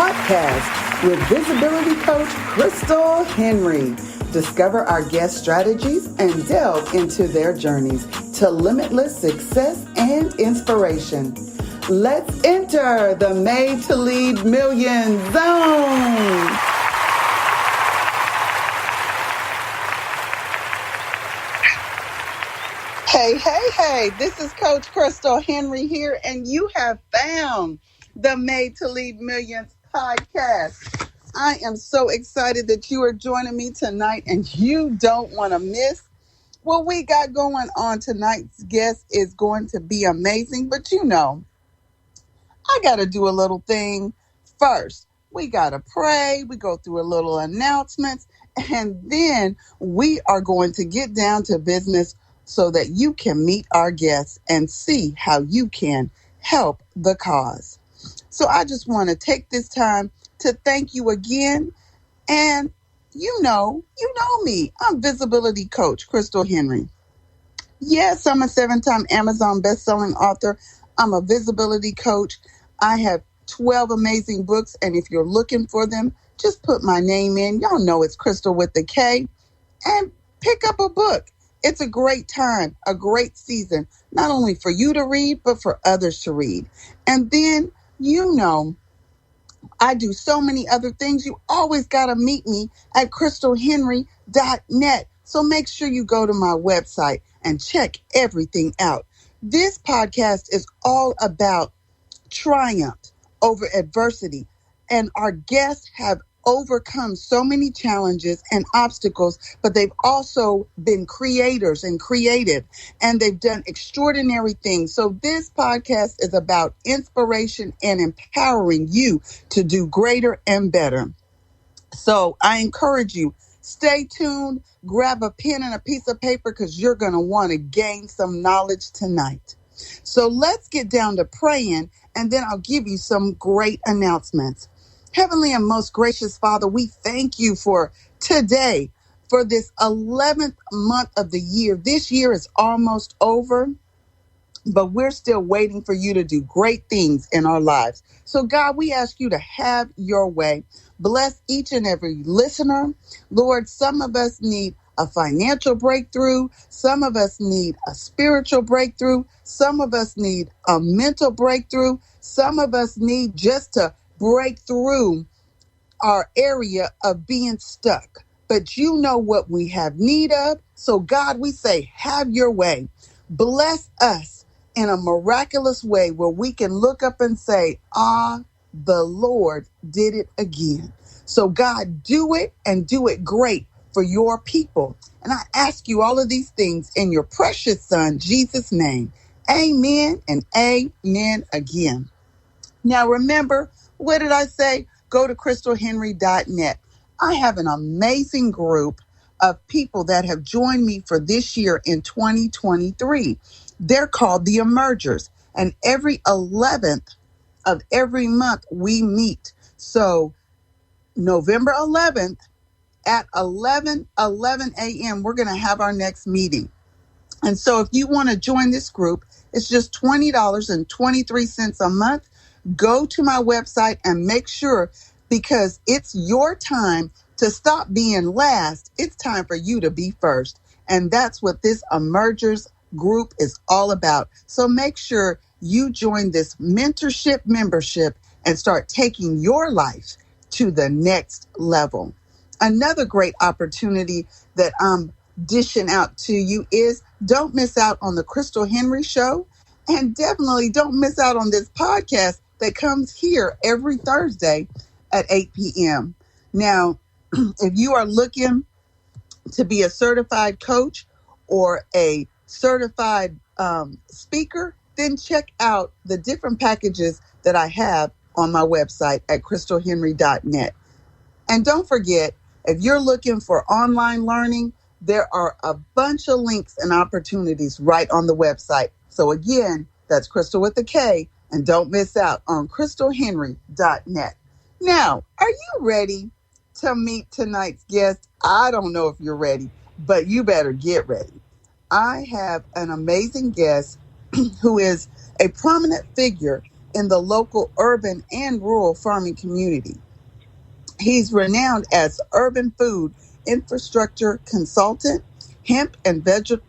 podcast with visibility coach Krystal Henry. Discover our guest strategies and delve into their journeys to limitless success and inspiration. Let's enter the Made to Lead Million Zone. Hey, this is Coach Krystal Henry here, and you have found the Made to Lead Millions podcast. I am so excited that you are joining me tonight, and you don't want to miss what we got going on. Tonight's guest is going to be amazing, but I got to do a little thing first. We got to pray. We go through a little announcements, and then we are going to get down to business so that you can meet our guests and see how you can help the cause. So I just want to take this time to thank you again. And you know me. I'm visibility coach Krystal Henry. Yes, I'm a 7-time Amazon best-selling author. I'm a visibility coach. I have 12 amazing books, and if you're looking for them, just put my name in. Y'all know it's Krystal with the K, and pick up a book. It's a great time, a great season, not only for you to read, but for others to read. And then, I do so many other things. You always got to meet me at krystalhenry.net. So make sure you go to my website and check everything out. This podcast is all about triumph over adversity. And our guests have overcome so many challenges and obstacles, but they've also been creators and creative, and they've done extraordinary things. So this podcast is about inspiration and empowering you to do greater and better. So I encourage you, stay tuned, grab a pen and a piece of paper, because you're going to want to gain some knowledge tonight. So let's get down to praying, and then I'll give you some great announcements. Heavenly and most gracious Father, we thank you for today, for this 11th month of the year. This year is almost over, but we're still waiting for you to do great things in our lives. So God, we ask you to have your way. Bless each and every listener. Lord, some of us need a financial breakthrough. Some of us need a spiritual breakthrough. Some of us need a mental breakthrough. Some of us need just to break through our area of being stuck. But you know what we have need of. So God, we say, have your way. Bless us in a miraculous way where we can look up and say, the Lord did it again. So God, do it, and do it great for your people. And I ask you all of these things in your precious Son, Jesus' name. Amen and amen again. Now remember, what did I say? Go to krystalhenry.net. I have an amazing group of people that have joined me for this year in 2023. They're called the Emergers. And every 11th of every month we meet. So November 11th at 11 a.m., we're going to have our next meeting. And so if you want to join this group, it's just $20.23 a month. Go to my website and make sure, because it's your time to stop being last. It's time for you to be first. And that's what this Emergers group is all about. So make sure you join this mentorship membership and start taking your life to the next level. Another great opportunity that I'm dishing out to you is don't miss out on the Krystal Henry Show, and definitely don't miss out on this podcast that comes here every Thursday at 8 p.m. Now, if you are looking to be a certified coach or a certified speaker, then check out the different packages that I have on my website at krystalhenry.net. And don't forget, if you're looking for online learning, there are a bunch of links and opportunities right on the website. So again, that's Krystal with the K, and don't miss out on krystalhenry.net. Now, are you ready to meet tonight's guest? I don't know if you're ready, but you better get ready. I have an amazing guest who is a prominent figure in the local urban and rural farming community. He's renowned as urban food infrastructure consultant, hemp and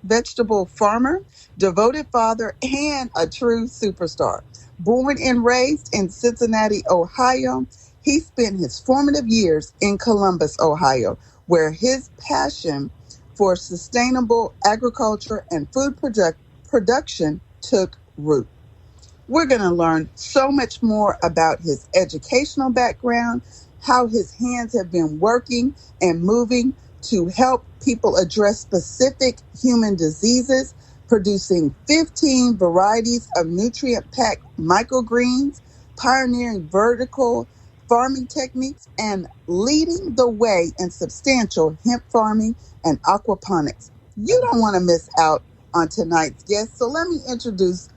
vegetable farmer, devoted father, and a true superstar. Born and raised in Cincinnati, Ohio, he spent his formative years in Columbus, Ohio, where his passion for sustainable agriculture and food production took root. We're going to learn so much more about his educational background, how his hands have been working and moving to help people address specific human diseases, producing 15 varieties of nutrient packed microgreens, pioneering vertical farming techniques, and leading the way in substantial hemp farming and aquaponics. You don't want to miss out on tonight's guest, so let me introduce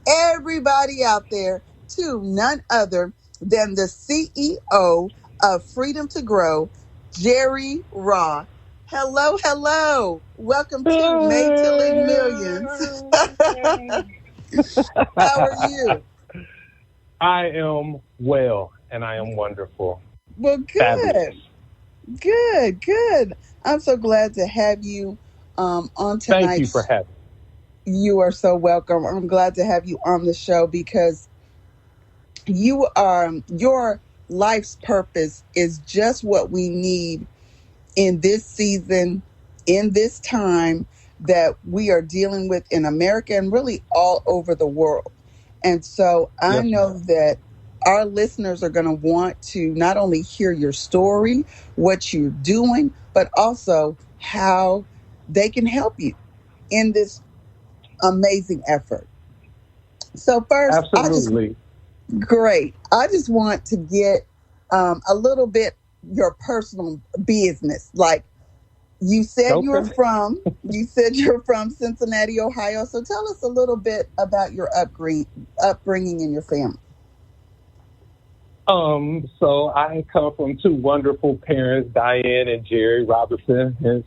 everybody out there to none other than the CEO of Freedom to Grow, Jerry RA. Hello, hello. Welcome to Made to Live Millions. How are you? I am well and I am wonderful. Well, Fabulous. good. I'm so glad to have you on Thank you tonight. for having me. You are so welcome. I'm glad to have you on the show because you are your life's purpose is just what we need in this season, in this time that we are dealing with in America and really all over the world. And so I Yes, know ma'am. that our listeners are going to want to not only hear your story, what you're doing, but also how they can help you in this amazing effort. So first, Absolutely. I just want to get a little bit your personal business. Like Okay. you said you're from Cincinnati, Ohio. So tell us a little bit about your upbringing in your family. So I come from two wonderful parents, Diane and Jerry Robinson. And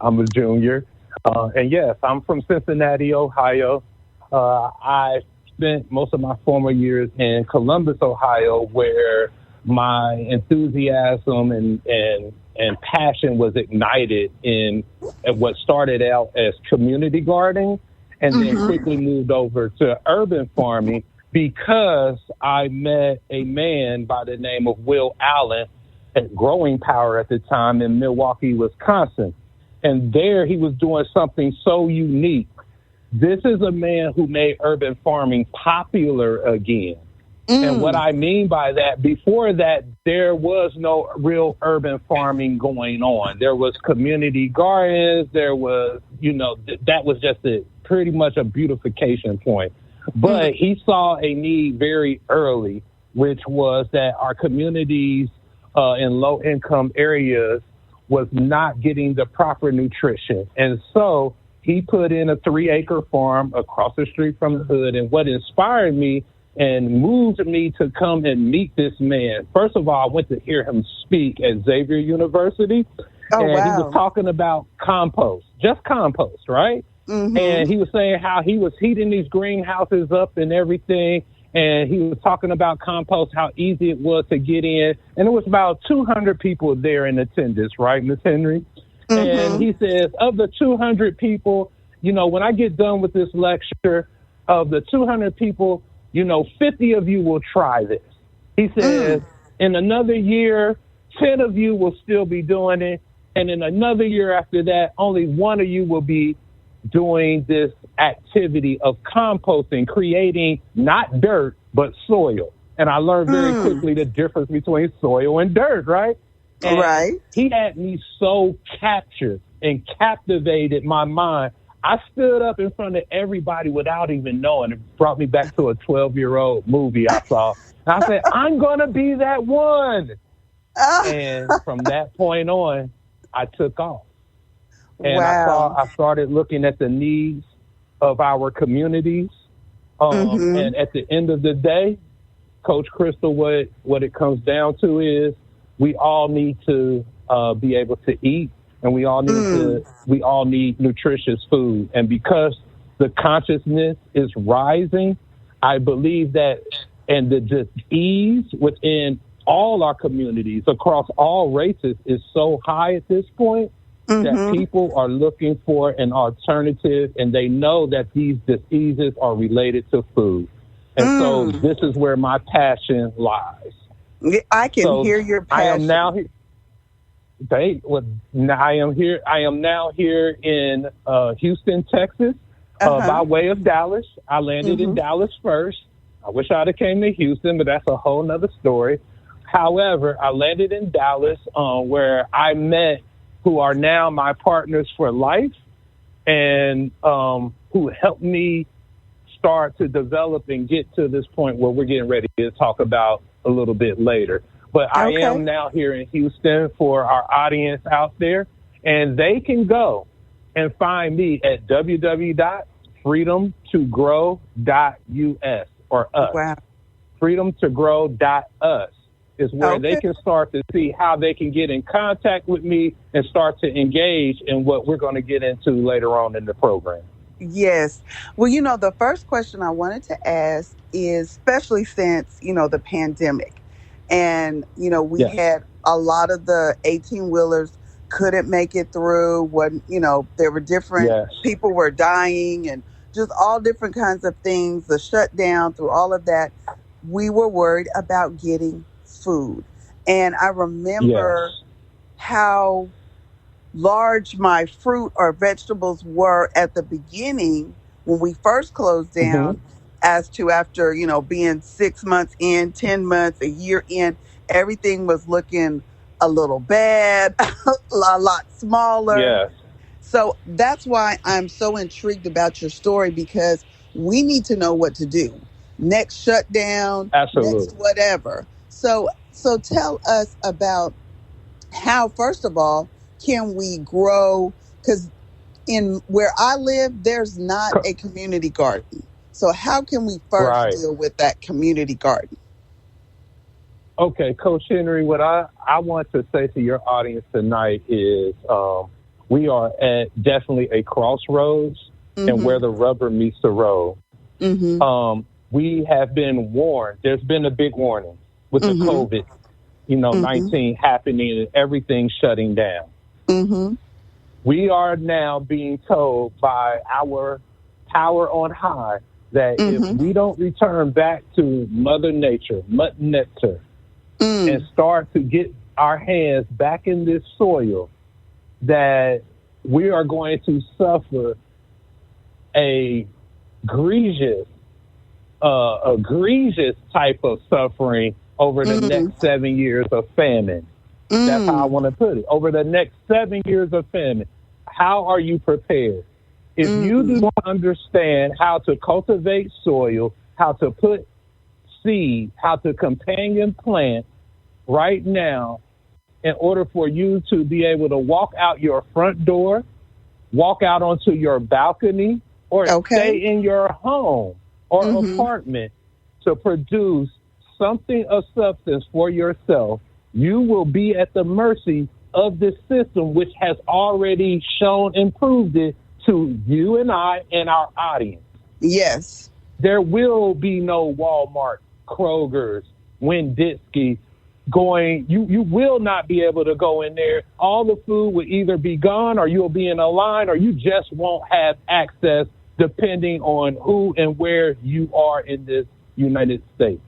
I'm a junior. And yes, I'm from Cincinnati, Ohio. I spent most of my former years in Columbus, Ohio, where my enthusiasm and passion was ignited in at what started out as community gardening and then Mm-hmm. quickly moved over to urban farming because I met a man by the name of Will Allen at Growing Power at the time in Milwaukee, Wisconsin. And there he was doing something so unique. This is a man who made urban farming popular again. And what Mm. I mean by that, before that, there was no real urban farming going on. There was community gardens. There was, that was just pretty much a beautification point. Mm. But he saw a need very early, which was that our communities in low income areas was not getting the proper nutrition. And so he put in a 3-acre farm across the street from the hood. And what inspired me and moved me to come and meet this man. First of all, I went to hear him speak at Xavier University, Oh and he was wow. talking about compost, just compost, right? Mm-hmm. And he was saying how he was heating these greenhouses up and everything. And he was talking about compost, how easy it was to get in. And it was about 200 people there in attendance, right, Miss Henry? And Mm-hmm. he says, of the 200 people, when I get done with this lecture, of the 200 people, 50 of you will try this. He says, Mm. in another year, 10 of you will still be doing it. And in another year after that, only one of you will be doing this activity of composting, creating not dirt, but soil. And I learned very Mm. quickly the difference between soil and dirt, right? And Right. he had me so captured and captivated my mind. I stood up in front of everybody without even knowing. It brought me back to a 12-year-old movie I saw. And I said, I'm going to be that one. Ah, And from that point on, I took off. And wow. I started looking at the needs of our communities. Mm-hmm. And at the end of the day, Coach Krystal, what it comes down to is we all need to be able to eat, and Mm. we all need nutritious food. And because the consciousness is rising, I believe that and the disease within all our communities across all races is so high at this point that people are looking for an alternative, and they know that these diseases are related to food. And so this is where my passion lies. I can hear your passion. I am now here. I am now here in Houston, Texas, by way of Dallas. I landed in Dallas first. I wish I'd have came to Houston, but that's a whole nother story. However, I landed in Dallas, where I met who are now my partners for life, and who helped me start to develop and get to this point where we're getting ready to talk about a little bit later. But I am now here in Houston for our audience out there, and they can go and find me at www.freedomtogrow.us or us. Wow. Freedomtogrow.us is where they can start to see how they can get in contact with me and start to engage in what we're going to get into later on in the program. Yes. Well, the first question I wanted to ask is, especially since, the pandemic, and, we had a lot of the 18-wheelers couldn't make it through when, there were different people were dying and just all different kinds of things, the shutdown, through all of that, we were worried about getting food. And I remember how large my fruit or vegetables were at the beginning when we first closed down, as to after, being 6 months in, 10 months, a year in, everything was looking a little bad, a lot smaller. Yes. So that's why I'm so intrigued about your story, because we need to know what to do. Next shutdown, next whatever. So tell us about how, first of all, can we grow? Because in where I live, there's not a community garden. So how can we first deal with that community garden? Okay, Coach Henry, what I want to say to your audience tonight is we are at definitely a crossroads, and where the rubber meets the road. We have been warned. There's been a big warning with the COVID, 19 happening and everything shutting down. We are now being told by our power on high that if we don't return back to Mother Nature, and start to get our hands back in this soil, that we are going to suffer a egregious type of suffering over the next 7 years of famine. That's how I want to put it. Over the next 7 years of famine, how are you prepared? If you do not understand how to cultivate soil, how to put seed, how to companion plant right now, in order for you to be able to walk out your front door, walk out onto your balcony, or stay in your home or apartment to produce something of substance for yourself, you will be at the mercy of this system, which has already shown and proved it to you and I and our audience. Yes. There will be no Walmart, Kroger's, Winn-Dixie going. You will not be able to go in there. All the food will either be gone, or you'll be in a line, or you just won't have access, depending on who and where you are in this United States.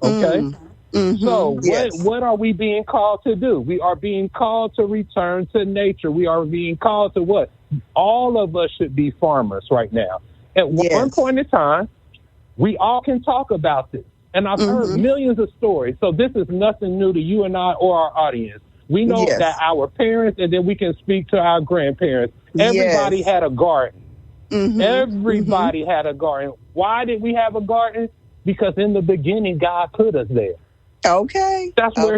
Okay? So what are we being called to do? We are being called to return to nature. We are being called to what? All of us should be farmers right now. At one point in time, we all can talk about this. And I've heard millions of stories. So this is nothing new to you and I or our audience. We know that our parents, and then we can speak to our grandparents. Everybody had a garden. Everybody had a garden. Why did we have a garden? Because in the beginning, God put us there. Okay. That's where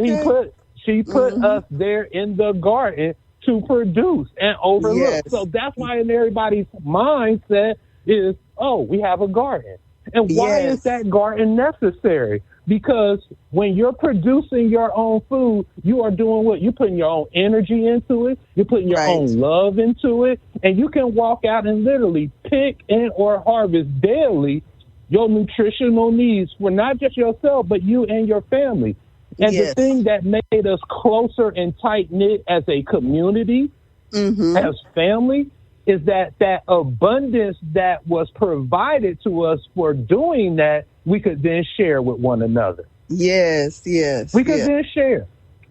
she put us there in the garden to produce and overlook. So that's why in everybody's mindset is, oh, we have a garden. And why is that garden necessary? Because when you're producing your own food, you are doing what? You're putting your own energy into it. You're putting your own love into it. And you can walk out and literally pick and or harvest daily your nutritional needs for not just yourself, but you and your family. And the thing that made us closer and tight-knit as a community, as family, is that abundance that was provided to us for doing that, we could then share with one another. Yes. We could then share.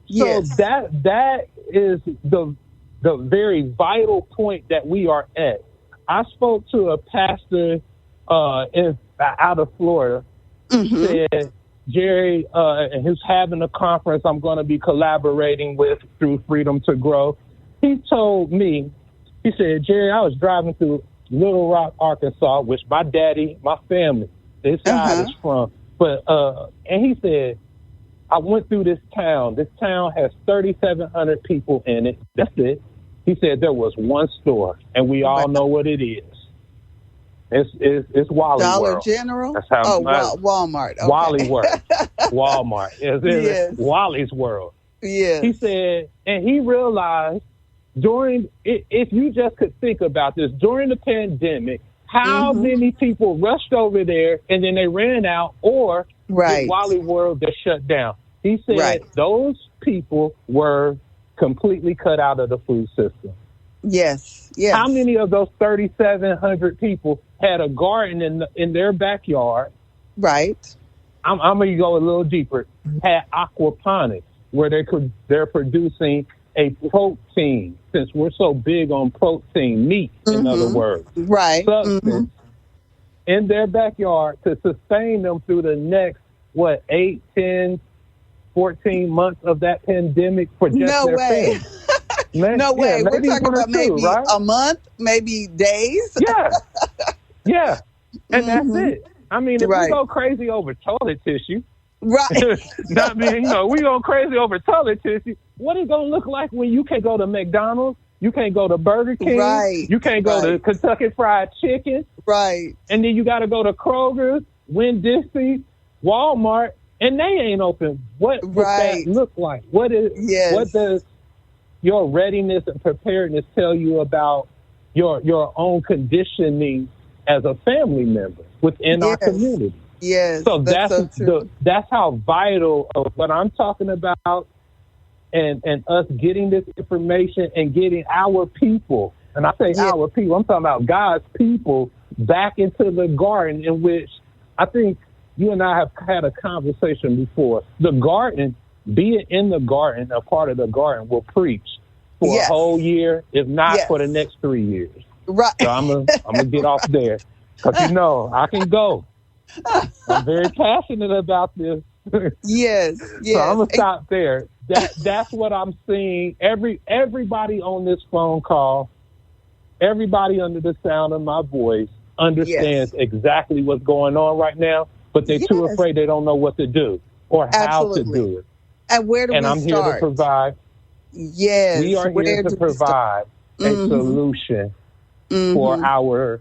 So that is the very vital point that we are at. I spoke to a pastor out of Florida, said, Jerry, and who's having a conference I'm going to be collaborating with through Freedom to Grow. He told me, he said, Jerry, I was driving through Little Rock, Arkansas, which my family, this side is from. But and he said, I went through this town. This town has 3,700 people in it. That's it. He said there was one store, and we all know what it is. It's Wally Dollar World. General? That's how Walmart. Okay. Wally World. Walmart. It's Wally's World. Yes. He said, and he realized if you just could think about this, during the pandemic, how many people rushed over there and then they ran out, or the Wally World that shut down. He said those people were completely cut out of the food system. Yes. How many of those 3,700 people had a garden in their backyard? Right. I'm going to go a little deeper. Had aquaponics, where they're producing a protein, since we're so big on protein, meat, in other words. Right. Substance in their backyard to sustain them through the next, 8, 10, 14 months of that pandemic for just their family. No way. We're talking about maybe a month, maybe days. Yeah. And that's it. I mean, if we go crazy over toilet tissue, we go crazy over toilet tissue, what is it going to look like when you can't go to McDonald's, you can't go to Burger King, you can't go to Kentucky Fried Chicken, and then you got to go to Kroger's, Winn-Dixie, Walmart, and they ain't open. What does that look like? What does your readiness and preparedness tell you about your own conditioning as a family member within our community? Yes. So that's how vital of what I'm talking about, and us getting this information and getting our people, and I say our people, I'm talking about God's people, back into the garden, in which I think you and I have had a conversation before. The garden, being in the garden, a part of the garden, will preach for a whole year, if not for the next 3 years. Right. So I'm gonna get off there, because I can go. I'm very passionate about this. Yes. So I'm gonna stop there. That's what I'm seeing. Everybody on this phone call, everybody under the sound of my voice understands exactly what's going on right now, but they're too afraid. They don't know what to do or how to do it. And where do we start? And I'm here to provide. Yes. We are here to provide a solution for our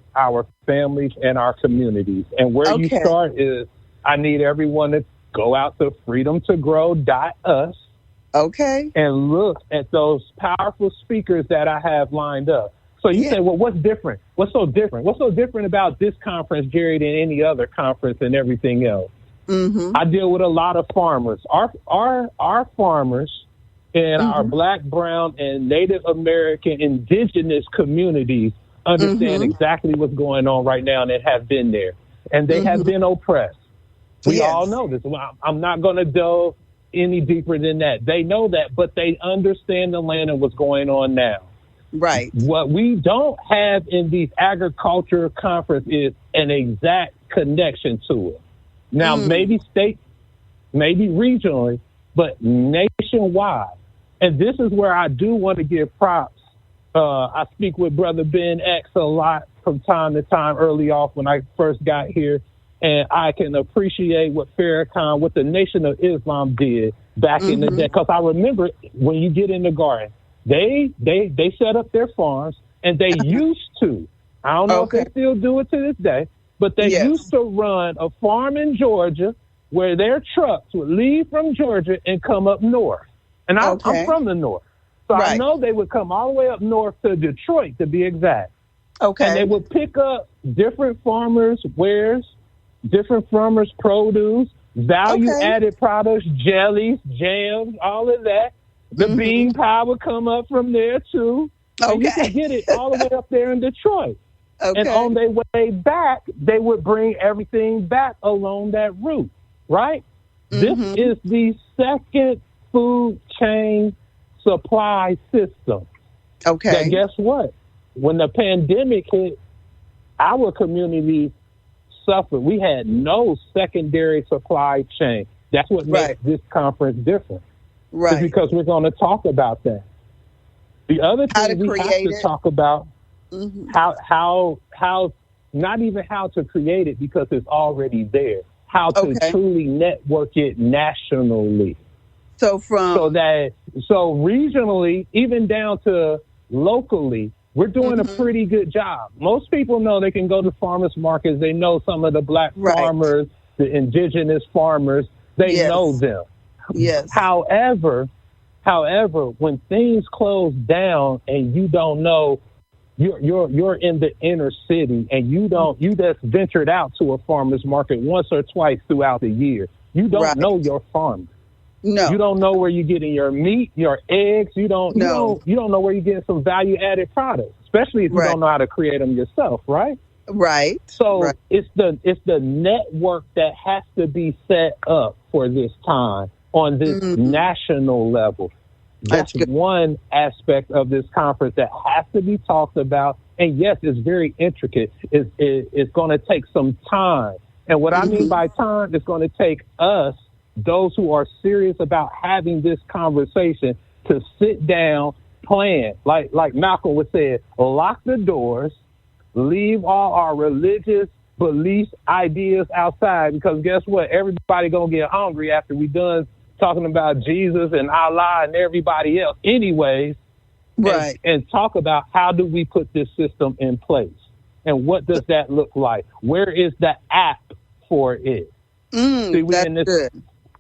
families and our communities. And where you start is, I need everyone to go out to freedomtogrow.us. Okay. And look at those powerful speakers that I have lined up. So you say, well, what's different? What's so different? What's so different about this conference, Jerry, than any other conference and everything else? I deal with a lot of farmers. Our farmers in our Black, Brown, and Native American indigenous communities understand exactly what's going on right now, and it have been there. And they have been oppressed. We all know this. I'm not going to delve any deeper than that. They know that, but they understand the land and what's going on now. Right. What we don't have in these agriculture conferences is an exact connection to it. Now, maybe state, maybe regionally, but nationwide. And this is where I do want to give props. I speak with Brother Ben X a lot from time to time early off when I first got here. And I can appreciate what Farrakhan, what the Nation of Islam did back in the day. Because I remember when you get in the garden, they set up their farms, and they used to. I don't know if they still do it to this day, but they used to run a farm in Georgia where their trucks would leave from Georgia and come up north. And I'm from the north. So I know they would come all the way up north to Detroit, to be exact. And they would pick up different farmers' wares different farmers' produce, value-added products, jellies, jams, all of that. The bean pie would come up from there, too. And you can get it all the way up there in Detroit. And on their way back, they would bring everything back along that route, right? This is the second food chain supply system. That guess what? When the pandemic hit, our community suffered. We had no secondary supply chain. That's what makes this conference different. Right. It's because we're going to talk about that. The other thing we have to talk about how not even how to create it because it's already there. How to truly network it nationally. So regionally, even down to locally, we're doing a pretty good job. Most people know they can go to farmers markets. They know some of the black farmers, the indigenous farmers. They know them. Yes. However, when things close down and you don't know, you're in the inner city and you just ventured out to a farmer's market once or twice throughout the year. You don't know your farmer. No. You don't know where you're getting your meat, your eggs. You don't know where you're getting some value added products, especially if you don't know how to create them yourself, right? Right. So it's the network that has to be set up for this time on this national level. That's one aspect of this conference that has to be talked about. And yes, it's very intricate. It's going to take some time. And what I mean by time, it's going to take us, those who are serious about having this conversation, to sit down, plan. Like Malcolm would say, lock the doors, leave all our religious beliefs, ideas outside, because guess what? Everybody going to get hungry after we done talking about Jesus and Allah and everybody else anyways. Right. And talk about how do we put this system in place? And what does that look like? Where is the app for it? See, we're in this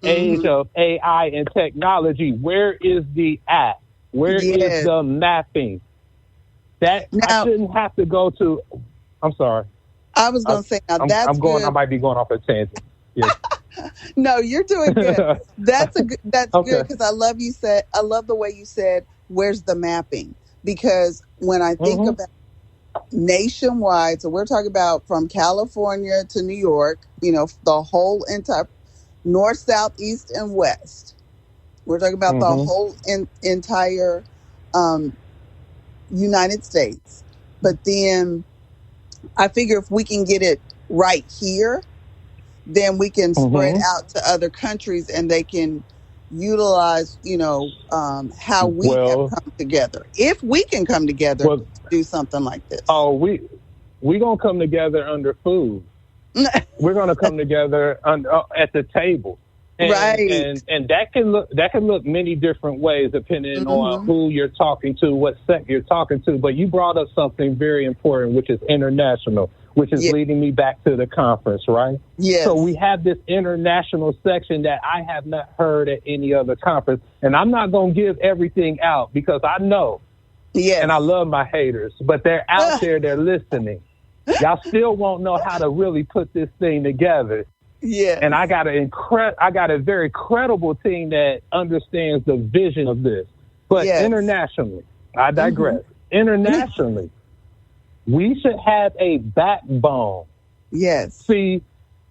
age of AI and technology. Where is the app? Where is the mapping? That I shouldn't have to go to. I'm sorry. I was going to say, now that's good. I might be going off a tangent. Yeah. No, you're doing good. That's good because I love the way you said, where's the mapping? Because when I think about nationwide, so we're talking about from California to New York, the whole entire north, south, east, and west. We're talking about the whole entire United States. But then I figure if we can get it right here, then we can spread out to other countries and they can utilize, how we have come together. If we can come together to do something like this. Oh, we going to come together under food. We're going to come together at the table. And, right. And that can look many different ways depending on who you're talking to, what sect you're talking to. But you brought up something very important, which is international, which is leading me back to the conference, right? Yes. So we have this international section that I have not heard at any other conference. And I'm not going to give everything out because I know, and I love my haters, but they're out there, they're listening. Y'all still won't know how to really put this thing together. Yeah. And I got a very credible team that understands the vision of this. But internationally, I digress. Internationally, we should have a backbone. Yes. See,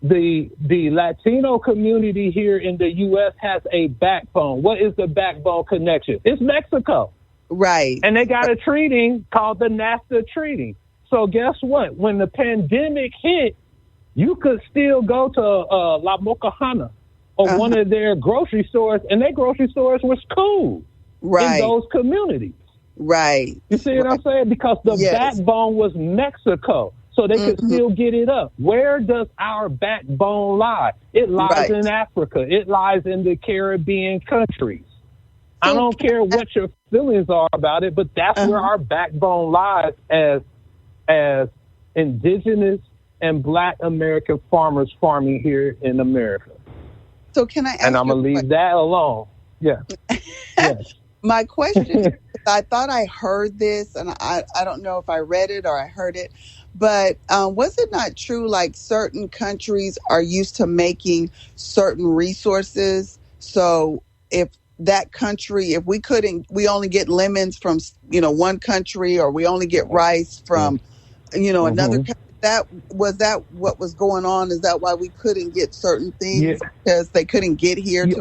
the Latino community here in the U.S. has a backbone. What is the backbone connection? It's Mexico. Right. And they got a treaty called the NAFTA Treaty. So guess what? When the pandemic hit, you could still go to La Mocajana or one of their grocery stores, and their grocery stores was cool in those communities. Right. You see what I'm saying? Because the backbone was Mexico, so they could still get it up. Where does our backbone lie? It lies in Africa. It lies in the Caribbean countries. I don't care what your feelings are about it, but that's where our backbone lies as indigenous and Black American farmers farming here in America. So can I ask And I'm going to leave that alone. Yeah. Yes. My question is I thought I heard this, and I don't know if I read it or I heard it, but was it not true? Like certain countries are used to making certain resources. So if that country, if we couldn't, we only get lemons from one country, or we only get rice from another Mm-hmm. country. That what was going on? Is that why we couldn't get certain Yeah. things because they couldn't get here Yeah, to?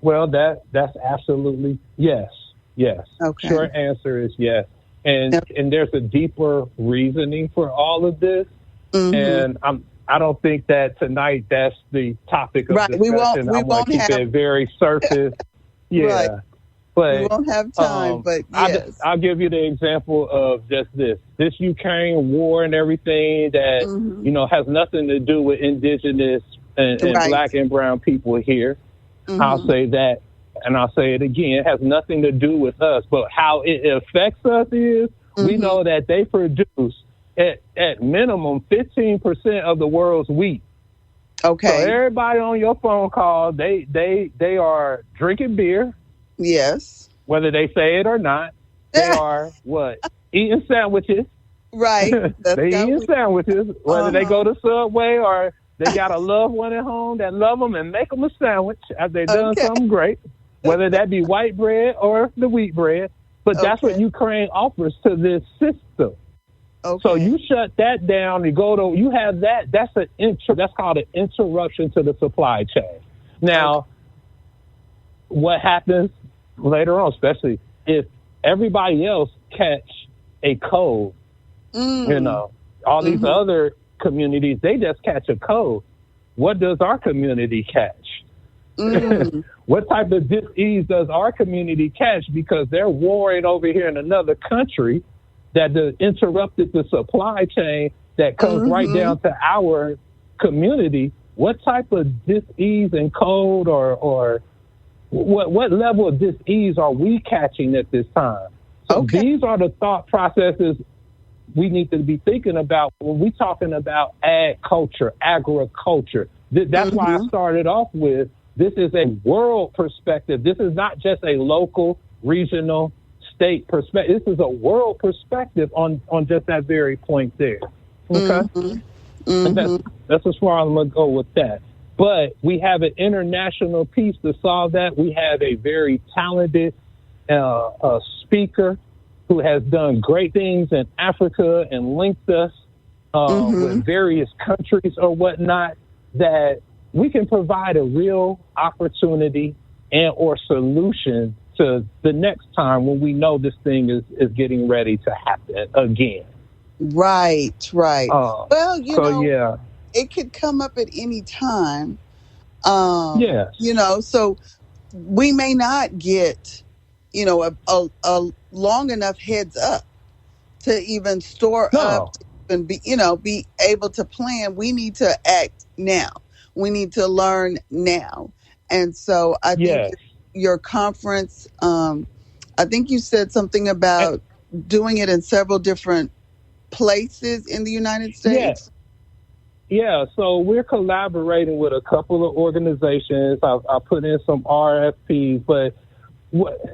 well, that's absolutely yes, yes. Okay. Short answer is yes, and there's a deeper reasoning for all of this, Mm-hmm. and I don't think that tonight that's the topic of Right. We won't. discussion. I We want won't to keep have. it very surface. Right. Yeah, We but won't have time. But yes. I'll give you the example of just this Ukraine war and everything that Mm-hmm. has nothing to do with indigenous and Right. black and brown people here. I'll Mm-hmm. say that, and I'll say it again. It has nothing to do with us, but how it affects us is we Mm-hmm. know that they produce at minimum 15% of the world's wheat. So Okay. everybody on your phone call, they are drinking beer, Yes. whether they say it or not. They are what? Eating sandwiches. Right. That's They got eating we. sandwiches, whether they Uh-huh. go to Subway or they got a loved one at home that love them and make them a sandwich after they done Okay. something great, whether that be white bread or the wheat bread. But that's what Okay. Ukraine offers to this system. So Okay. you shut that down. You have that. That's called an interruption to the supply chain. Okay. Now, what happens later on, especially if everybody else catch a cold, Mm. all these Mm-hmm. other communities, they just catch a cold. What does our community catch? Mm. What type of disease does our community catch? Because they're warring over here in another country that interrupted the supply chain that comes right Mm-hmm. down to our community. What type of disease and cold or what level of disease are we catching at this time? So Okay. these are the thought processes we need to be thinking about when we're talking about agriculture. That's why I Mm-hmm. started off with this is a world perspective. This is not just a local, regional, state perspective. This is a world perspective on just that very point there. Okay? Mm-hmm. And Mm-hmm. that's as far as I'm going to go with that. But we have an international piece to solve that. We have a very talented speaker who has done great things in Africa and linked us Mm-hmm. with various countries or whatnot, that we can provide a real opportunity and or solution to the next time when we know this thing is getting ready to happen again. Right. Right. Well, So yeah, it could come up at any time. yes, So we may not get, a long enough heads up to even store up, no, to even be able to plan. We need to act now. We need to learn now. And so I think yes. your conference, I think you said something about doing it in several different places in the United Yeah, States. yeah. So we're collaborating with a couple of organizations. I put in some RFPs, but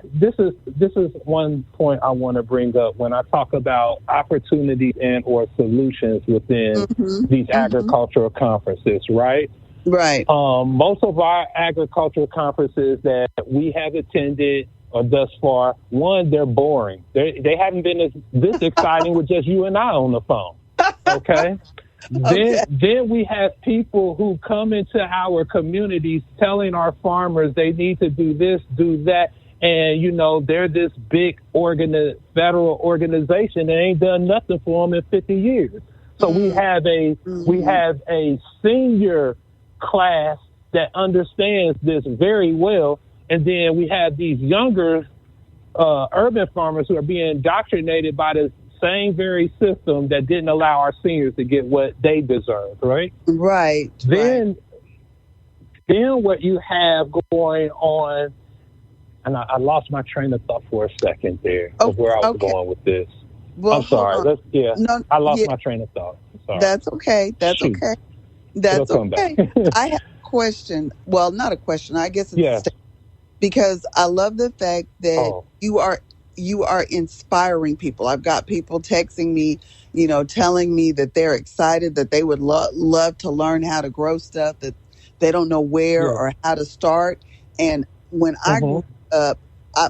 this is one point I want to bring up when I talk about opportunities and or solutions within Mm-hmm. these Mm-hmm. agricultural conferences, right? Right. Most of our agricultural conferences that we have attended thus far, one, they're boring. They haven't been this exciting with just you and I on the phone. Okay. Okay. Then we have people who come into our communities telling our farmers they need to do this, do that. And, they're this big federal organization that ain't done nothing for them in 50 years. So we have a senior class that understands this very well. And then we have these younger urban farmers who are being indoctrinated by the same very system that didn't allow our seniors to get what they deserve, right? Right. Then what you have going on, and I lost my train of thought for a second there Oh, of where I was okay. going with this. Well, I'm sorry. hold on. No, I lost yeah, my train of thought. I'm sorry. that's okay. That's Shoot. okay. It'll That's come okay. back. I have a question. Well, not a question. I guess it's a Yes. statement. because I love the fact that Oh, you are inspiring people. I've got people texting me, telling me that they're excited, that they would love to learn how to grow stuff, that they don't know where yeah. or how to start. And when I grew Mm-hmm. up,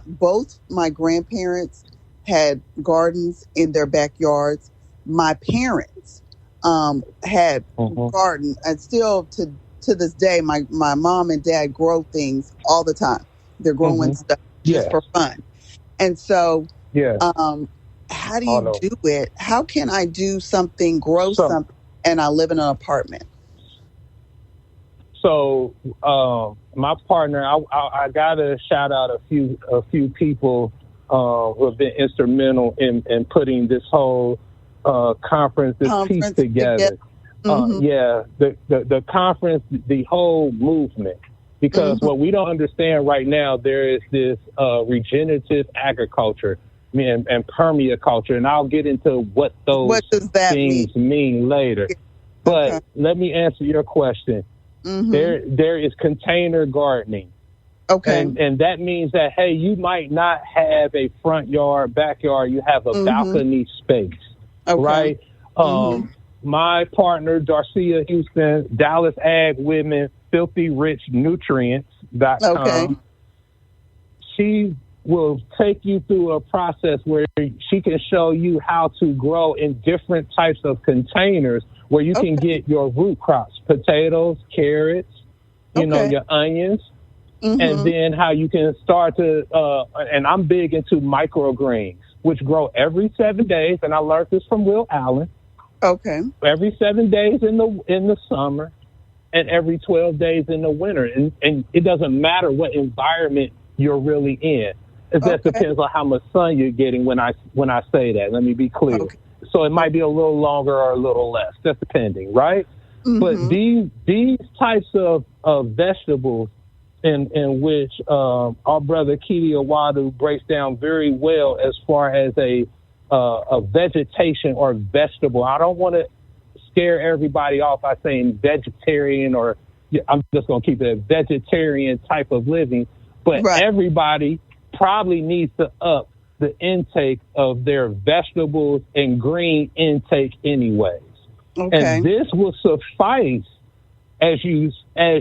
both my grandparents had gardens in their backyards. My parents had Mm-hmm. garden, and still to this day, my mom and dad grow things all the time. They're growing Mm-hmm. stuff just Yes. for fun. And so, Yes. um, how do Oh you no. do it? How can I do something, grow So something, and I live in an apartment? so my partner, I gotta shout out a few people who have been instrumental in putting this whole conference, this piece Conference together. together. Mm-hmm. Yeah, the conference, the whole movement. Because Mm-hmm. what we don't understand right now, there is this regenerative agriculture and permaculture, and I'll get into what those What does that mean? things mean later. Okay. But let me answer your question. Mm-hmm. There is container gardening. Okay. And that means that, hey, you might not have a front yard, backyard, you have a Mm-hmm. balcony space, Okay. right? Mm-hmm. My partner, Darcia Houston, Dallas Ag Women, Okay. filthyrichnutrients.com, she will take you through a process where she can show you how to grow in different types of containers where you can Okay. get your root crops, potatoes, carrots, Okay. your onions, and Mm-hmm. then how you can start to, and I'm big into microgreens, which grow every 7 days. And I learned this from Will Allen. Okay. Every 7 days in the summer, and every 12 days in the winter. And it doesn't matter what environment you're really in. It just Okay. depends on how much sun you're getting when I say that. Let me be clear. Okay. So it might be a little longer or a little less, just depending, right? But Mm-hmm. these types of vegetables in which our brother Kidi Awadu breaks down very well as far as a vegetation or vegetable. I don't want to scare everybody off by saying vegetarian, or I'm just going to keep it a vegetarian type of living. But Right. everybody probably needs to up the intake of their vegetables and green intake anyways. Okay. And this will suffice as you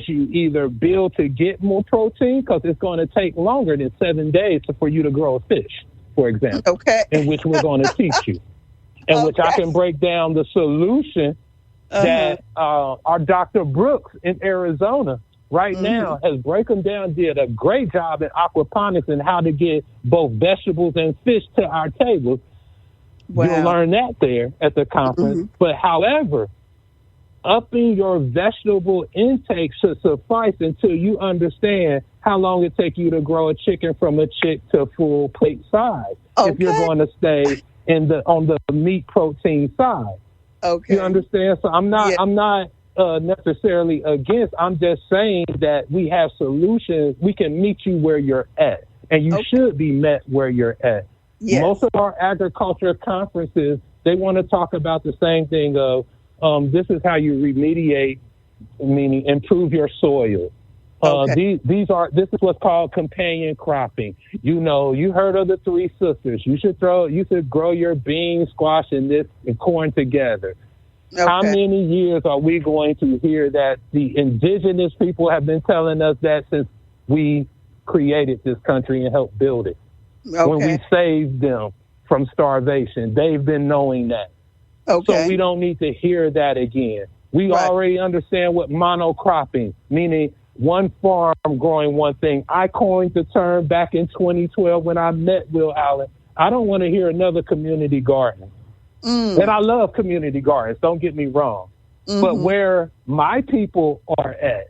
either build to get more protein, because it's going to take longer than 7 days for you to grow a fish, for example, Okay. in which we're going to teach you, and which I Okay. can break down the solution Uh-huh. that our Dr. Brooks in Arizona right Mm-hmm. now has broken down, did a great job in aquaponics and how to get both vegetables and fish to our tables. You'll Wow. learn that there at the conference. Mm-hmm. But however, upping your vegetable intake should suffice until you understand how long it takes you to grow a chicken from a chick to full plate size. If you're Okay. going to stay on the meat protein side. Okay. You understand? So I'm Yeah. not necessarily against. I'm just saying that we have solutions. We can meet you where you're at, and you Okay. should be met where you're at. Yes. Most of our agriculture conferences, they want to talk about the same thing of this is how you remediate, meaning improve your soil. Okay. This is what's called companion cropping. You heard of the three sisters. You should grow your beans, squash, and corn together. How Okay. many years are we going to hear that? The indigenous people have been telling us that since we created this country and helped build it. When we Okay. saved them from starvation, they've been knowing that. So Okay. we don't need to hear that again. We Right. already understand what monocropping, meaning one farm growing one thing. I coined the term back in 2012 when I met Will Allen. I don't want to hear another community garden. Mm. And I love community gardens, don't get me wrong. Mm-hmm. But where my people are at,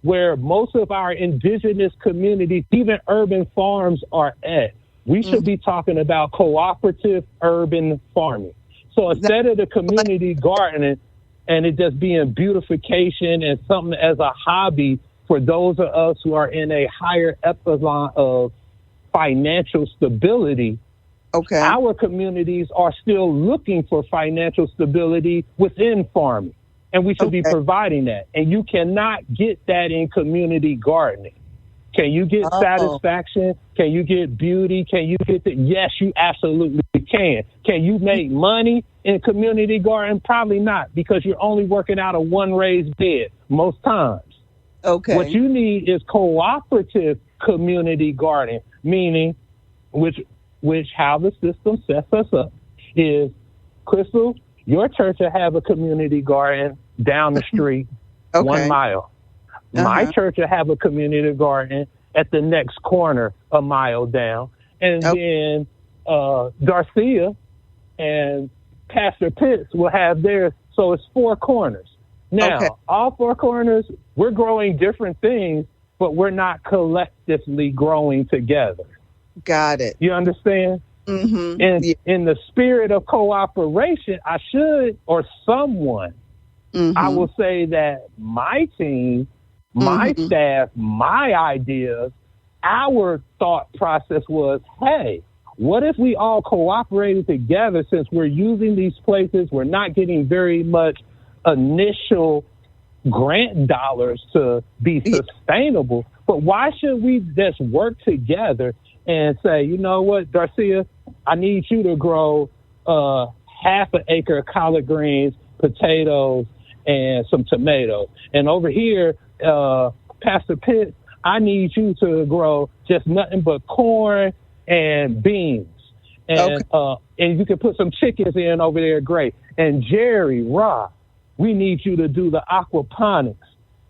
where most of our indigenous communities, even urban farms are at, we should be talking about cooperative urban farming. So instead of the community gardening and it just being beautification and something as a hobby for those of us who are in a higher echelon of financial stability, Okay. our communities are still looking for financial stability within farming, and we should be Okay. providing that. And you cannot get that in community gardening. Can you get Oh, satisfaction? Can you get beauty? Can you get the? Yes, you absolutely can. Can you make money in community garden? Probably not, because you're only working out of one raised bed most times. okay. What you need is cooperative community gardening, meaning which how the system sets us up is, Krystal, your church will have a community garden down the street, Okay. 1 mile. My Uh-huh. church will have a community garden at the next corner, a mile down. And Okay. then Darcia and Pastor Pitts will have theirs. So it's 4 corners. Now, Okay. all 4 corners, we're growing different things, but we're not collectively growing together. Got it. You understand? Mm-hmm. In the spirit of cooperation, I should, or someone, Mm-hmm. I will say that my team, my Mm-hmm. staff, my ideas, our thought process was, hey, what if we all cooperated together, since we're using these places, we're not getting very much initial grant dollars to be sustainable, but why should we just work together and say, you know what, Darcia, I need you to grow half an acre of collard greens, potatoes, and some tomatoes. And over here, Pastor Pitt, I need you to grow just nothing but corn and beans. And and you can put some chickens in over there, great. And Jerry, Rob, we need you to do the aquaponics.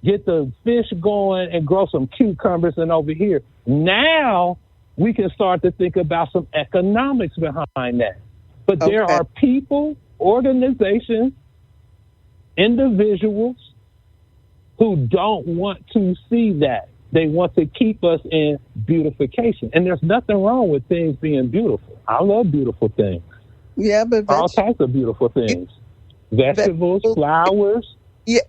Get the fish going and grow some cucumbers and over here. Now we can start to think about some economics behind that. But there are people, organizations, individuals who don't want to see that. They want to keep us in beautification. And there's nothing wrong with things being beautiful. I love beautiful things. Yeah, but all types of beautiful things. Vegetables, flowers. Yeah.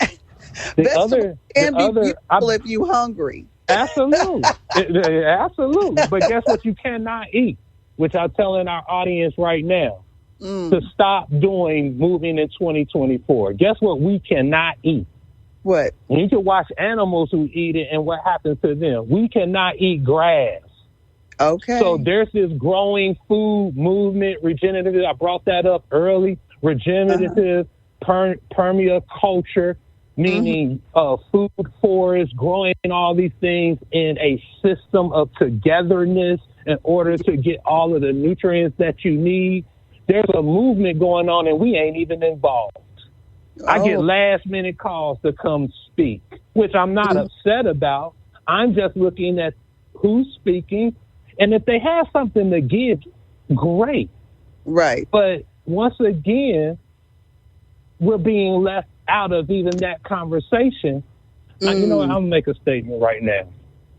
The can be beautiful if you're hungry. Absolutely. Absolutely. But guess what you cannot eat, which I'm telling our audience right now to stop doing moving in 2024. Guess what we cannot eat? What? You can watch animals who eat it and what happens to them. We cannot eat grass. Okay. So there's this growing food movement, regenerative. I brought that up early. Regenerative, permaculture, meaning food forest, growing all these things in a system of togetherness in order to get all of the nutrients that you need. There's a movement going on and we ain't even involved. I get last minute calls to come speak, which I'm not upset about. I'm just looking at who's speaking. And if they have something to give, great. Right. But once again, we're being left out of even that conversation. You know what? I'm going to make a statement right now.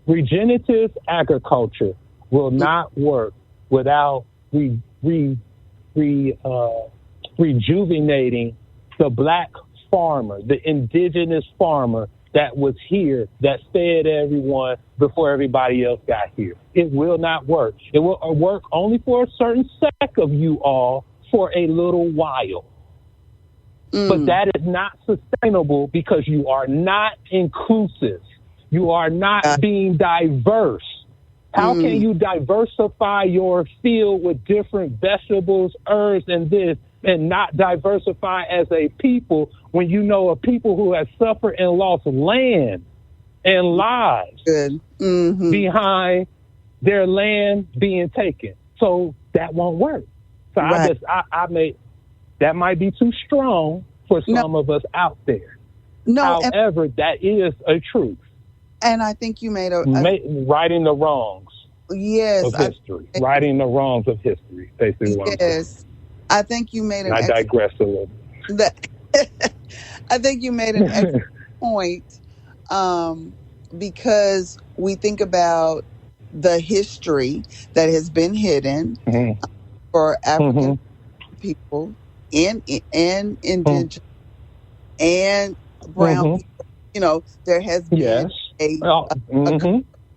Regenerative agriculture will not work without rejuvenating the black farmer, the indigenous farmer that was here, that fed everyone before everybody else got here. It will not work. It will work only for a certain sect of you all for a little while. But that is not sustainable because you are not inclusive. You are not being diverse. How can you diversify your field with different vegetables, herbs, and this, and not diversify as a people when you know a people who have suffered and lost land and lives behind their land being taken? So that won't work. So I made that might be too strong for some of us out there. However, that is a truth. And I think you made righting the wrongs of history. Righting the wrongs of history, basically what I'm saying. I think you made I digress a little. I think you made an excellent point because we think about the history that has been hidden for African people and indigenous and brown people. You know, there has been a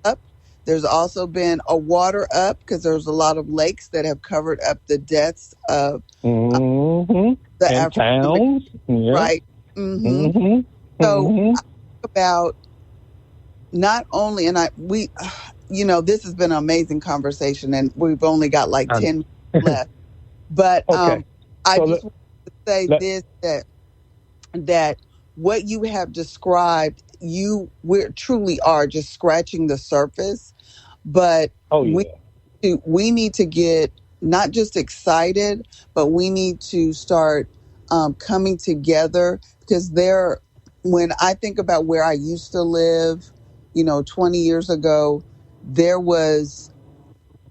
up. There's also been a water up because there's a lot of lakes that have covered up the deaths of the African towns, right? So I think about not only, and this has been an amazing conversation, and we've only got like Um, 10 left. But okay. I So just want to say let, this, that what you have described, we truly are just scratching the surface. But oh yeah. we need to get not just excited, but we need to start coming together, because when I think about where I used to live, 20 years ago, there was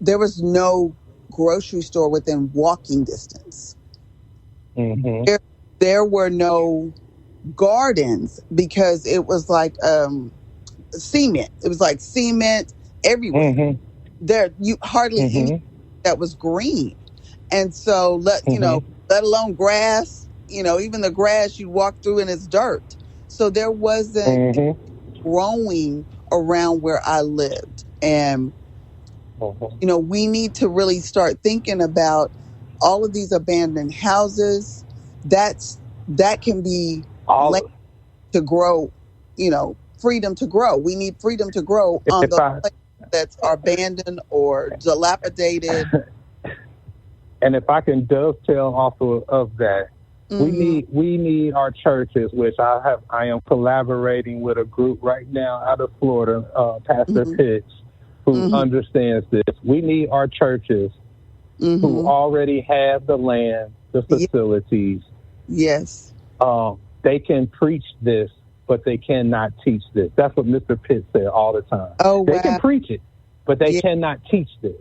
no grocery store within walking distance. Mhm. There were no gardens, because it was like cement. It was like cement everywhere. Mhm. There, you hardly any Mhm. that was green. And so Mhm. let alone grass, even the grass you walk through and it's dirt. So there wasn't Mhm. growing around where I lived. And Mhm. we need to really start thinking about all of these abandoned houses. That can be land All to grow, freedom to grow. We need freedom to grow on if those I places that are abandoned or dilapidated. and if I can dovetail off of that, Hmm. we need our churches, which I am collaborating with a group right now out of Florida, Pastor Hmm. Pitts, who Hmm. understands this. We need our churches who Hmm. already have the land, the facilities. Yes. They can preach this, but they cannot teach this. That's what Mr. Pitt said all the time. Oh, They can wow. preach it, but they Yeah. cannot teach this.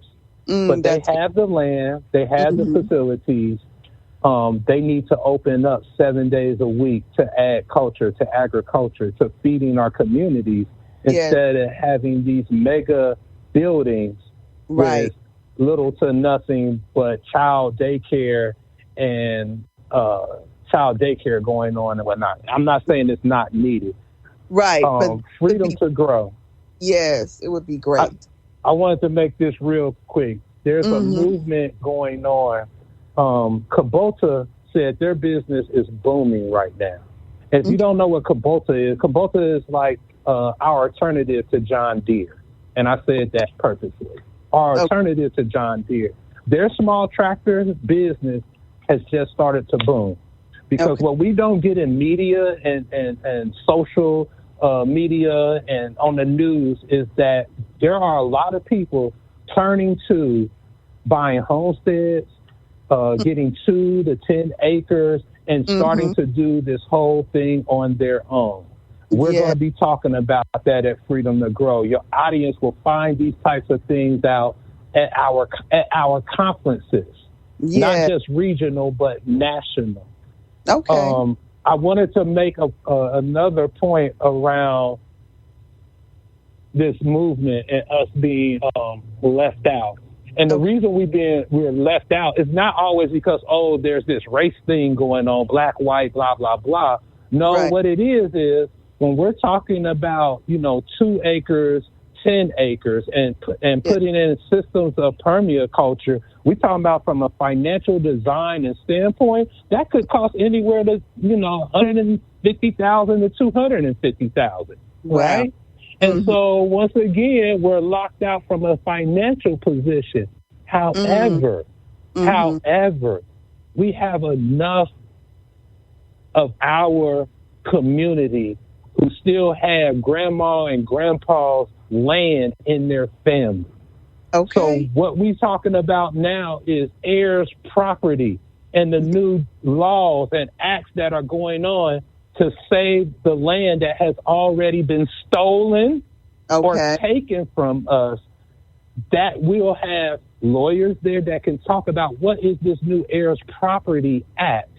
But they That's good. have the land, they have the Hmm. facilities. They need to open up 7 days a week to add culture, to agriculture, to feeding our communities, Yes. instead of having these mega buildings with Right. little to nothing but and uh, child daycare going on and whatnot. I'm not saying it's not needed. Right. But would Freedom be to grow. yes, it would be I, great. I wanted to make this real quick. There's a Hmm. movement going on. Kubota said their business is booming right now. And if you don't know what Kubota is like our alternative to John Deere. And I said that purposely. Our Okay. alternative to John Deere. Their small tractor business has just started to boom. Because Okay. what we don't get in media and social media and on the news is that there are a lot of people turning to buying homesteads, getting 2 to 10 acres, and starting Hmm. to do this whole thing on their own. We're going Yeah. to be talking about that at Freedom to Grow. Your audience will find these types of things out at our conferences, not Yeah. just regional but national. Okay. I wanted to make another point around this movement and us being left out. And the Okay. reason we're left out is not always because there's this race thing going on, black, white, blah blah blah. No, Right. what it is when we're talking about 2 acres, 10 acres, and Yeah. putting in systems of permaculture, we're talking about from a financial design and standpoint that could cost anywhere to 150,000 to 250,000, Wow. right? And Hmm. so once again, we're locked out from a financial position. Hmm. However, Hmm. however, we have enough of our community who still have grandma and grandpa's land in their family. So Okay. what we're talking about now is heirs property and the new laws and acts that are going on to save the land that has already been stolen or Okay. taken from us. That we'll have lawyers there that can talk about what is this new heirs property act.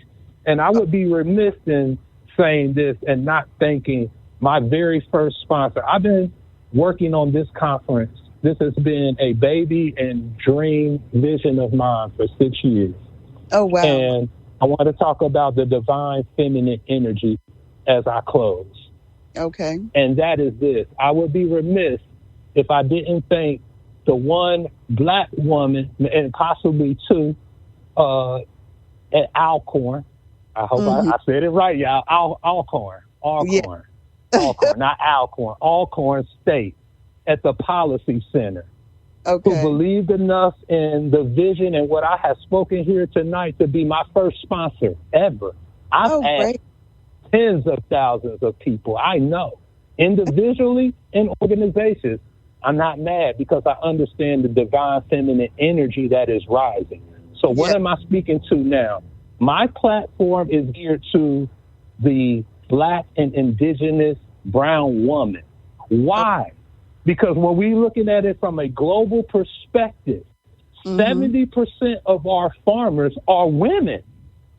And I would be remiss in saying this and not thanking my very first sponsor. I've been working on this conference. This has been a baby and dream vision of mine for 6 years. Oh, wow. And I want to talk about the divine feminine energy as I close. Okay. And that is this. I would be remiss if I didn't thank the one black woman and possibly two at Alcorn. I hope Hmm. I said it right, y'all. Alcorn. Yeah. Alcorn. Alcorn, not Alcorn, Alcorn State at the Policy Center, who Okay. believed enough in the vision and what I have spoken here tonight to be my first sponsor ever. I've Oh, asked great. tens of thousands of people I know, individually and organizations. I'm not mad because I understand the divine feminine energy that is rising. So what Yeah. am I speaking to now? My platform is geared to the Black and indigenous brown woman. Why? Because when we're looking at it from a global perspective, 70% of our farmers are women.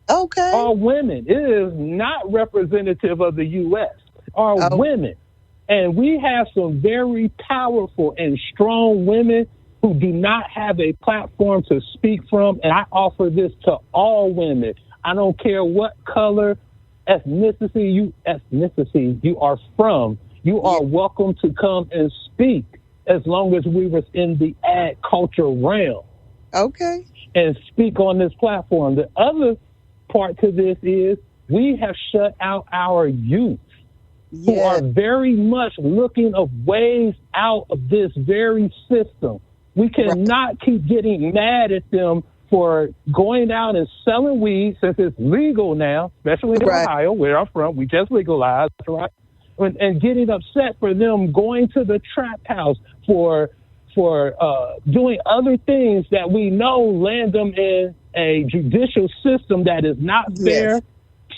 Okay. Are women. It is not representative of the U.S. Are Oh. women. And we have some very powerful and strong women who do not have a platform to speak from. And I offer this to all women. I don't care what color, ethnicity you are from. You are welcome to come and speak as long as we was in the ag culture realm. Okay. And speak on this platform. The other part to this is we have shut out our youth who are very much looking of ways out of this very system. We cannot keep getting mad at them for going out and selling weed since it's legal now, especially in Ohio, where I'm from. We just legalized, right? And getting upset for them going to the trap house for doing other things that we know land them in a judicial system that is not fair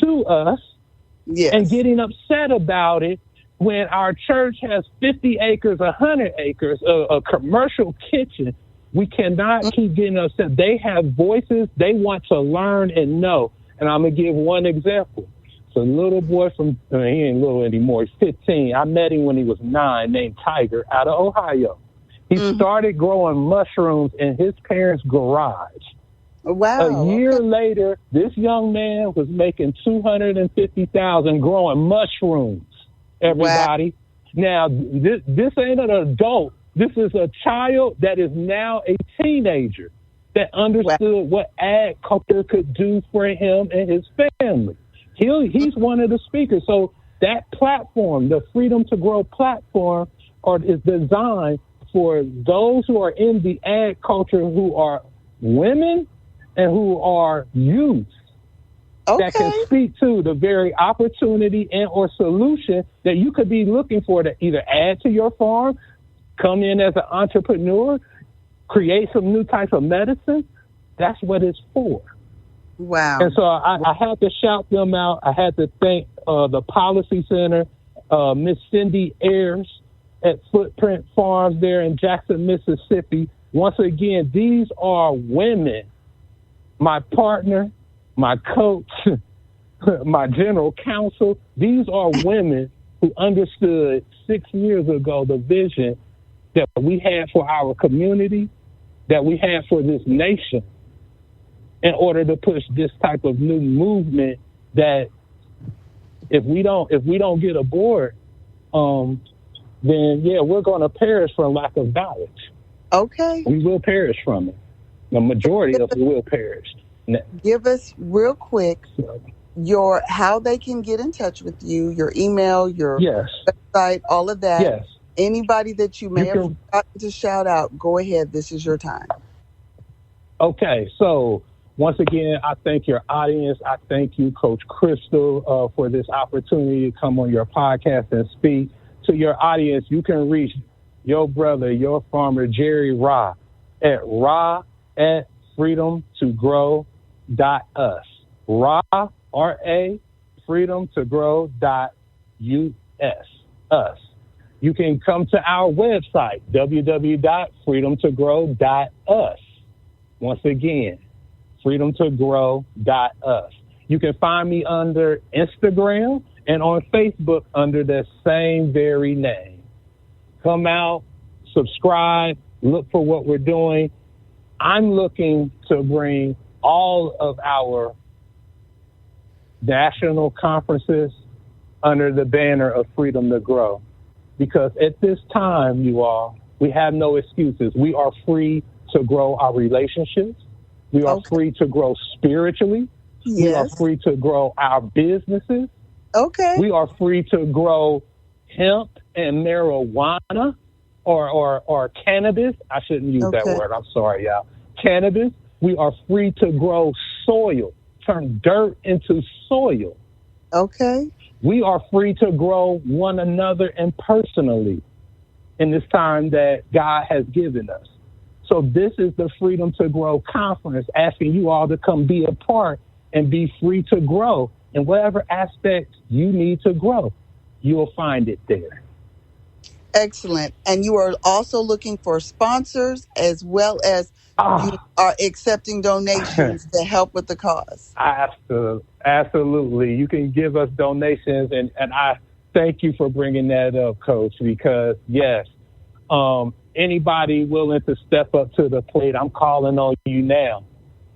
to us. Yes. And getting upset about it when our church has 50 acres, 100 acres, a commercial kitchen. We cannot keep getting upset. They have voices. They want to learn and know. And I'm going to give one example. It's a little boy he ain't little anymore. He's 15. I met him when he was 9, named Tiger, out of Ohio. He started growing mushrooms in his parents' garage. Wow. A year later, this young man was making $250,000 growing mushrooms. Everybody. Wow. Now, this ain't an adult. This is a child that is now a teenager that understood what ag culture could do for him and his family. He's one of the speakers. So that platform, the Freedom to Grow platform, is designed for those who are in the ag culture who are women and who are youth that can speak to the very opportunity and or solution that you could be looking for to either add to your farm, come in as an entrepreneur, create some new types of medicine. That's what it's for. Wow. And so I had to shout them out. I had to thank the Policy Center, Miss Cindy Ayers at Footprint Farms there in Jackson, Mississippi. Once again, these are women. My partner, my coach, my general counsel, these are women who understood 6 years ago the vision that we had for our community, that we had for this nation, in order to push this type of new movement that if we don't get aboard, then we're going to perish from lack of knowledge. Okay. We will perish from it. The majority of us will perish. Give us real quick how they can get in touch with you, your email, your website, all of that. Yes. Anybody that you may have forgotten to shout out, go ahead. This is your time. Okay. So once again, I thank your audience. I thank you, Coach Krystal, for this opportunity to come on your podcast and speak to your audience. You can reach your brother, your farmer, Jerry RA, at freedomtogrow.us. RA, R-A, freedomtogrow.us. Us. You can come to our website, www.freedomtogrow.us. Once again, freedomtogrow.us. You can find me under Instagram and on Facebook under the same very name. Come out, subscribe, look for what we're doing. I'm looking to bring all of our national conferences under the banner of Freedom to Grow. Because at this time, you all, we have no excuses. We are free to grow our relationships. We are free to grow spiritually. Yes. We are free to grow our businesses. Okay. We are free to grow hemp and marijuana or cannabis. I shouldn't use that word. I'm sorry, y'all. Cannabis. We are free to grow soil, turn dirt into soil. Okay. We are free to grow one another and personally in this time that God has given us. So this is the Freedom to Grow Conference, asking you all to come be a part and be free to grow in whatever aspect you need to grow. You'll find it there. Excellent. And you are also looking for sponsors as well as you are accepting donations to help with the cause. Absolutely. You can give us donations. And I thank you for bringing that up, Coach, because, yes, anybody willing to step up to the plate, I'm calling on you now.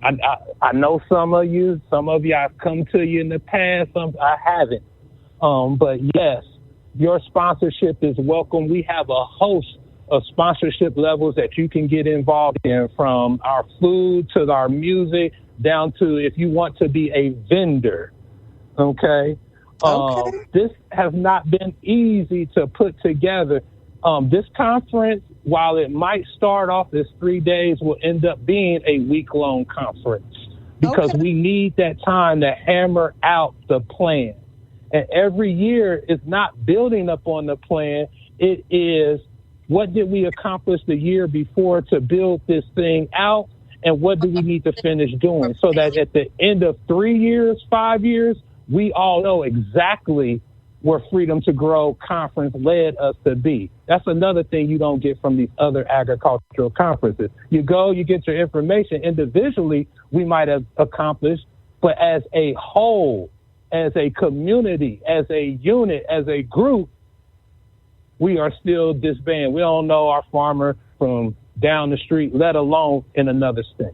I know some of you I've come to you in the past, some I haven't. But yes, your sponsorship is welcome. We have a host of sponsorship levels that you can get involved in, from our food to our music, down to if you want to be a vendor. Okay. This has not been easy to put together. This conference, while it might start off as 3 days, will end up being a week-long conference because we need that time to hammer out the plan. And every year is not building up on the plan. It is, what did we accomplish the year before to build this thing out? And what do we need to finish doing so that at the end of 3 years, 5 years, we all know exactly where Freedom to Grow Conference led us to be. That's another thing you don't get from these other agricultural conferences. You go, you get your information. Individually, we might have accomplished, but as a whole, as a community, as a unit, as a group, we are still disbanded. We don't know our farmer from down the street, let alone in another state.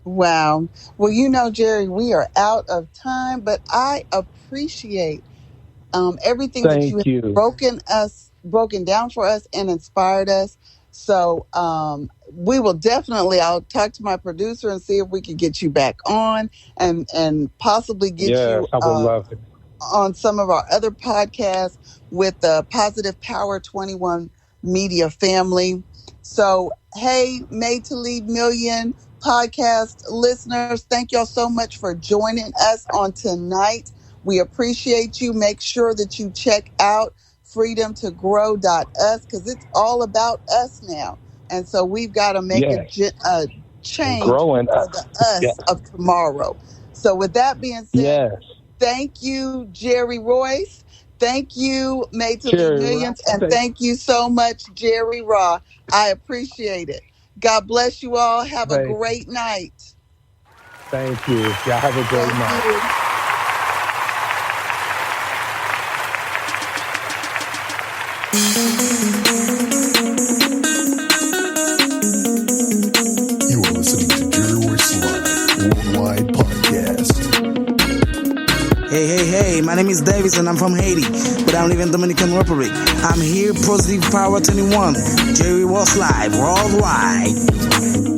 Wow. Well, Jerry, we are out of time, but I appreciate everything that you have broken down for us and inspired us. So we will definitely, I'll talk to my producer and see if we can get you back on and possibly get you I would love it. On some of our other podcasts with the Positive Power 21 Media family. So, hey, Made to Lead Million podcast listeners, thank y'all so much for joining us on tonight. We appreciate you. Make sure that you check out freedomtogrow.us because it's all about us now. And so we've got to make a change for the us of tomorrow. So with that being said, thank you, Jerry Royce. Thank you, Made to Lead Millions. And thank you so much, Jerry Raw. I appreciate it. God bless you all. Have a great night. Thank you. Y'all have a great night. You are listening to Jerry Royce Live Worldwide Podcast. Hey, my name is Davis and I'm from Haiti, but I live in Dominican Republic. I'm here, Positive Power 21, Jerry Royce Live Worldwide.